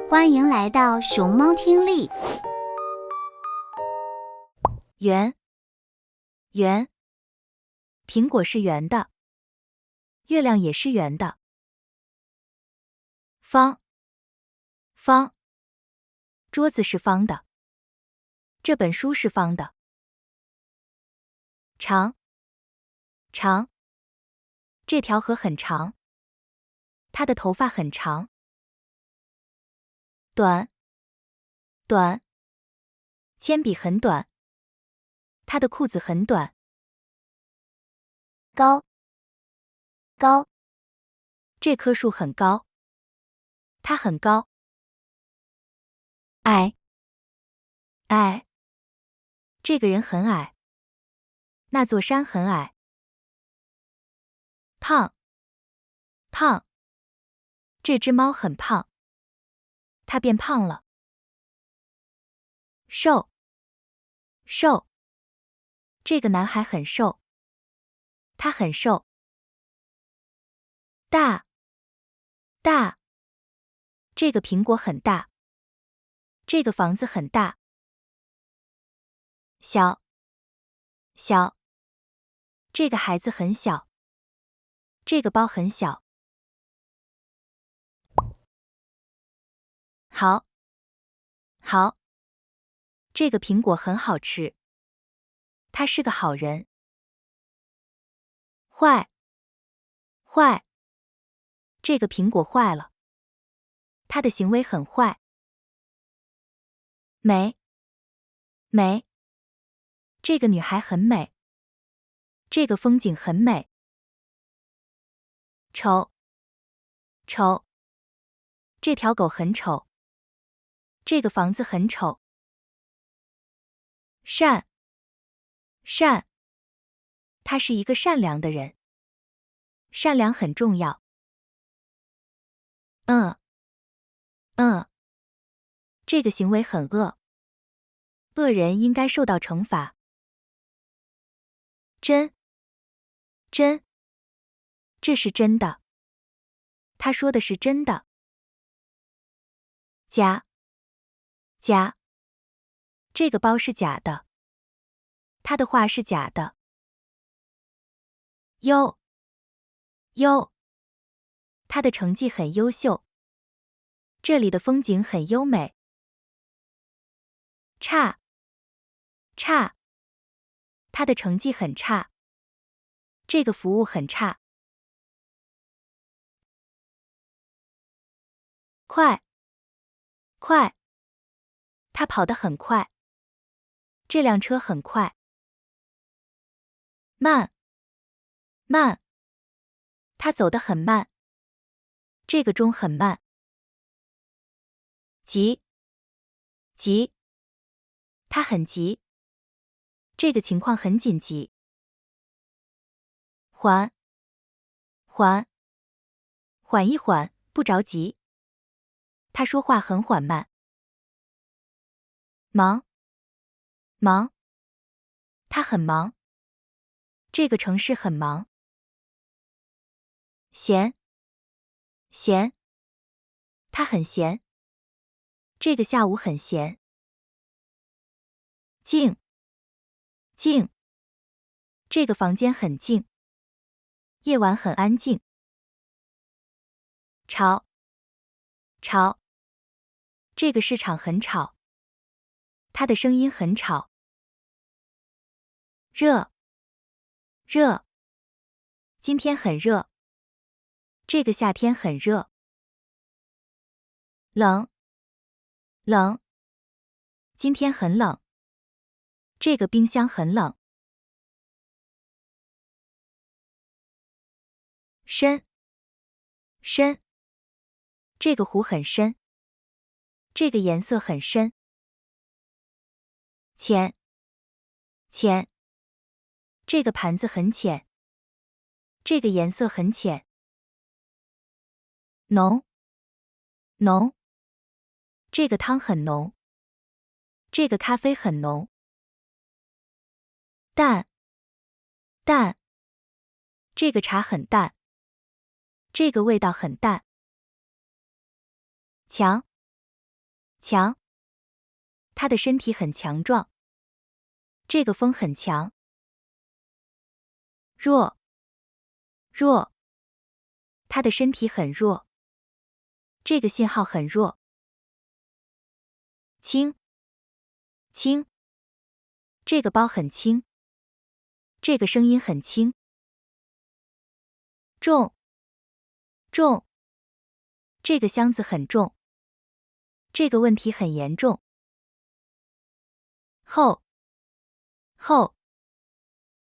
欢迎来到熊猫听力。圆，圆，苹果是圆的，月亮也是圆的。方，方，桌子是方的，这本书是方的。长，长，这条河很长，它的头发很长。短，短，铅笔很短，他的裤子很短。高，高，这棵树很高，它很高。矮，矮，这个人很矮，那座山很矮。胖，胖，这只猫很胖，它变胖了。瘦，瘦，这个男孩很瘦，他很瘦。大，大，这个苹果很大，这个房子很大。小，小，这个孩子很小，这个包很小。好，好，这个苹果很好吃，他是个好人。坏，坏，这个苹果坏了，他的行为很坏。美，美，这个女孩很美，这个风景很美。丑，丑，这条狗很丑，这个房子很丑。善，善，他是一个善良的人，善良很重要。嗯，嗯，这个行为很恶，恶人应该受到惩罚。真，真，这是真的，他说的是真的。假，假，这个包是假的，他的话是假的。优，优，他的成绩很优秀，这里的风景很优美。差，差，他的成绩很差，这个服务很差。快，快，他跑得很快，这辆车很快。慢，慢，他走得很慢，这个钟很慢。急，急，他很急，这个情况很紧急。缓，缓，缓一缓，不着急，他说话很缓慢。忙，忙，他很忙，这个城市很忙。闲，闲，他很闲，这个下午很闲。静，静，这个房间很静，夜晚很安静。吵，吵，这个市场很吵，他的声音很吵。热，热，今天很热，这个夏天很热。冷，冷，今天很冷，这个冰箱很冷。深，深，这个湖很深，这个颜色很深。浅，浅，这个盘子很浅，这个颜色很浅。浓，浓，这个汤很浓，这个咖啡很浓。淡，淡，这个茶很淡，这个味道很淡。强，强，他的身体很强壮。这个风很强。弱，弱，他的身体很弱。这个信号很弱。轻，轻，这个包很轻。这个声音很轻。重，重，这个箱子很重。这个问题很严重。厚，厚，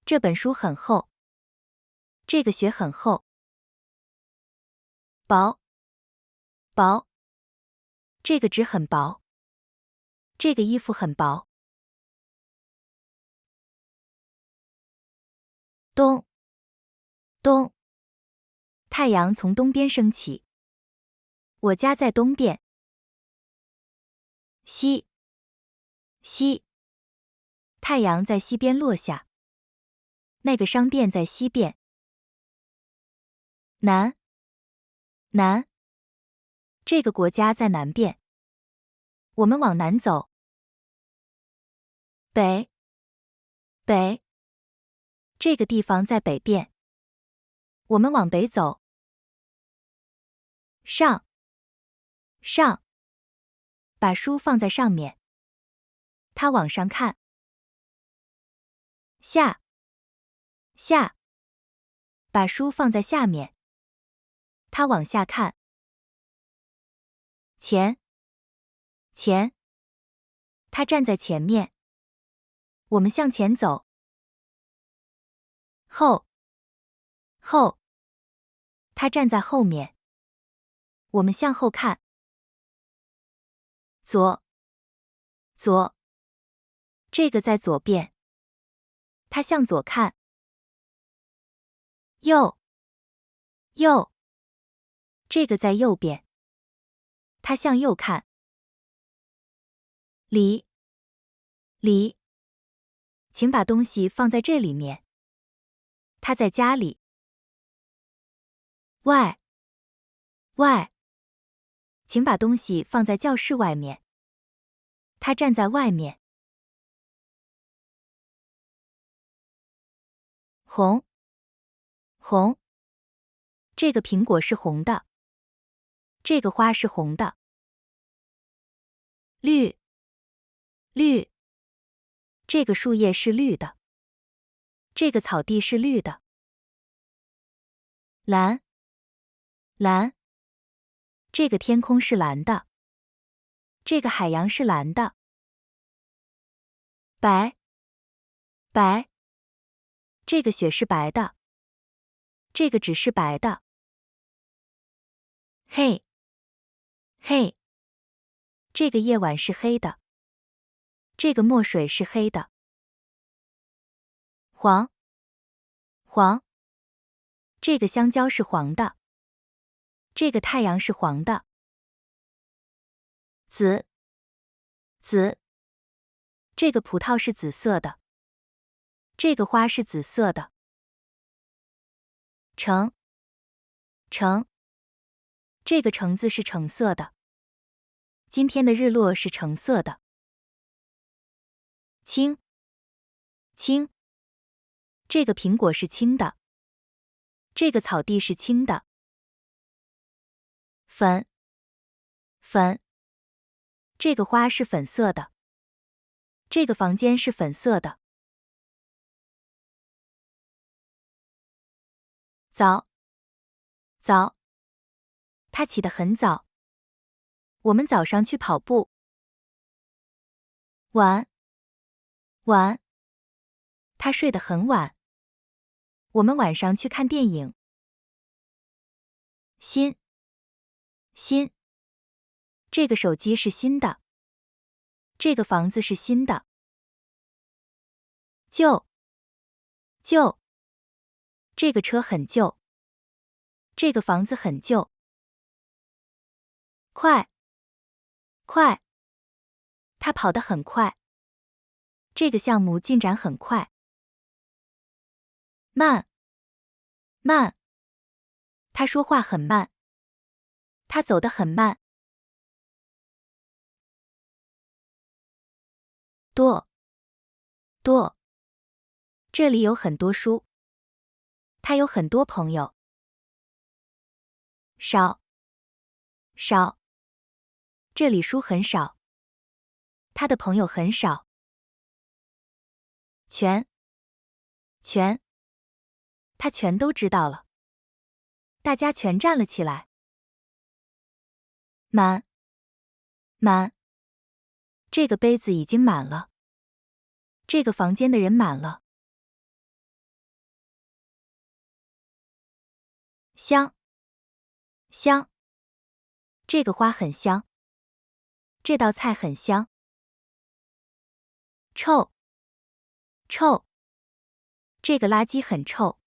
这本书很厚。这个雪很厚。薄，薄，这个纸很薄。这个衣服很薄。东，东，太阳从东边升起。我家在东边。西，西，太阳在西边落下。那个商店在西边。南，南，这个国家在南边。我们往南走。北，北，这个地方在北边。我们往北走。上，上，把书放在上面。他往上看。下，下，把书放在下面。他往下看。前，前，他站在前面。我们向前走。后，后，他站在后面。我们向后看。左，左，这个在左边。他向左看。右，右，这个在右边。他向右看。里，里，请把东西放在这里面。他在家里。外，外，请把东西放在教室外面。他站在外面。红，红，这个苹果是红的。这个花是红的。绿，绿，这个树叶是绿的。这个草地是绿的。蓝，蓝，这个天空是蓝的。这个海洋是蓝的。白，白，这个雪是白的。这个纸是白的。黑，黑，这个夜晚是黑的。这个墨水是黑的。黄，黄，这个香蕉是黄的。这个太阳是黄的。紫，紫，这个葡萄是紫色的。这个花是紫色的。橙，橙，这个橙子是橙色的。今天的日落是橙色的。青，青，这个苹果是青的。这个草地是青的。粉，粉，这个花是粉色的。这个房间是粉色的。早，早，他起得很早。我们早上去跑步。晚，晚，他睡得很晚。我们晚上去看电影。新，新，这个手机是新的。这个房子是新的。旧，旧，这个车很旧。这个房子很旧。快，快，他跑得很快。这个项目进展很快。慢，慢，他说话很慢。他走得很慢。多，多。这里有很多书。他有很多朋友。少，少。这里书很少。他的朋友很少。全，全。他全都知道了。大家全站了起来。满，满。这个杯子已经满了。这个房间的人满了。香，香。这个花很香。这道菜很香。臭，臭。这个垃圾很臭。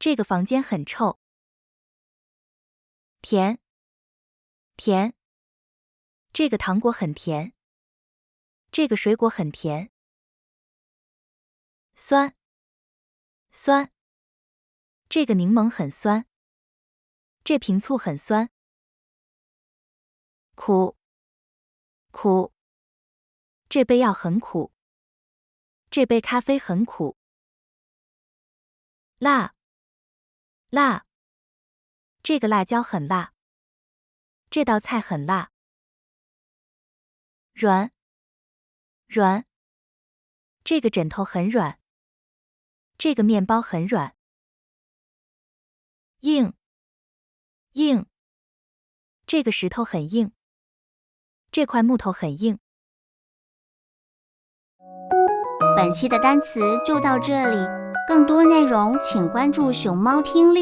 这个房间很臭。甜，甜。这个糖果很甜。这个水果很甜。酸，酸。这个柠檬很酸。这瓶醋很酸。苦，苦。这杯药很苦。这杯咖啡很苦。辣，辣。这个辣椒很辣。这道菜很辣。软，软。这个枕头很软。这个面包很软。硬，硬。这个石头很硬。这块木头很硬。本期的单词就到这里，更多内容请关注熊猫听力。